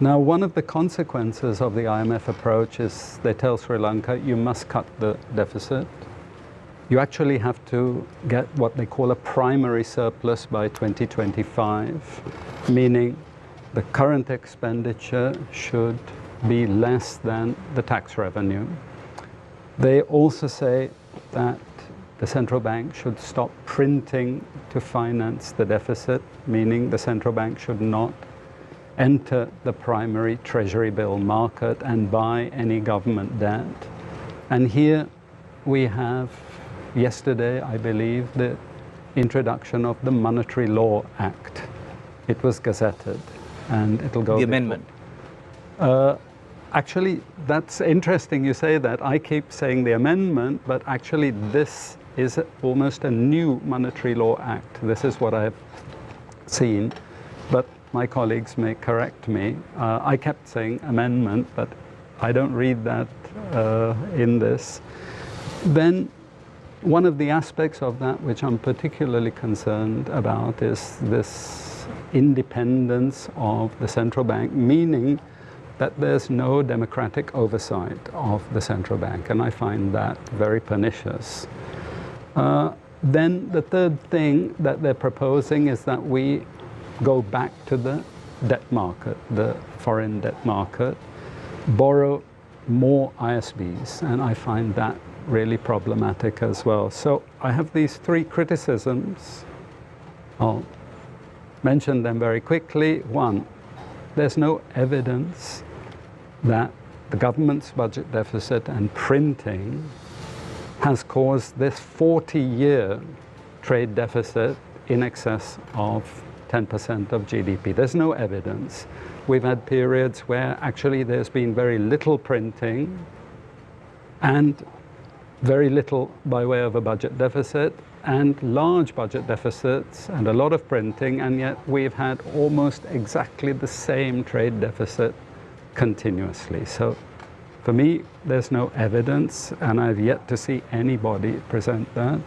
Now, one of the consequences of the IMF approach is they tell Sri Lanka, you must cut the deficit. You actually have to get what they call a primary surplus by 2025, meaning the current expenditure should be less than the tax revenue. They also say that the central bank should stop printing to finance the deficit, meaning the central bank should not enter the primary treasury bill market and buy any government debt. And here we have, yesterday, I believe, the introduction of the Monetary Law Act. It was gazetted, and it'll go... The amendment? Actually, that's interesting you say that. I keep saying the amendment, but actually this is almost a new Monetary Law Act. This is what I've seen, but my colleagues may correct me. I kept saying amendment, but I don't read that in this. Then one of the aspects of that which I'm particularly concerned about is this independence of the central bank, meaning that there's no democratic oversight of the central bank, and I find that very pernicious. Then the third thing that they're proposing is that we go back to the debt market, the foreign debt market, borrow more ISBs, and I find that really problematic as well. So I have these three criticisms. I'll mention them very quickly. One, there's no evidence that the government's budget deficit and printing has caused this 40-year trade deficit in excess of 10% of GDP. There's no evidence. We've had periods where actually there's been very little printing and very little by way of a budget deficit, and large budget deficits and a lot of printing, and yet we've had almost exactly the same trade deficit continuously. So for me, there's no evidence, and I've yet to see anybody present that.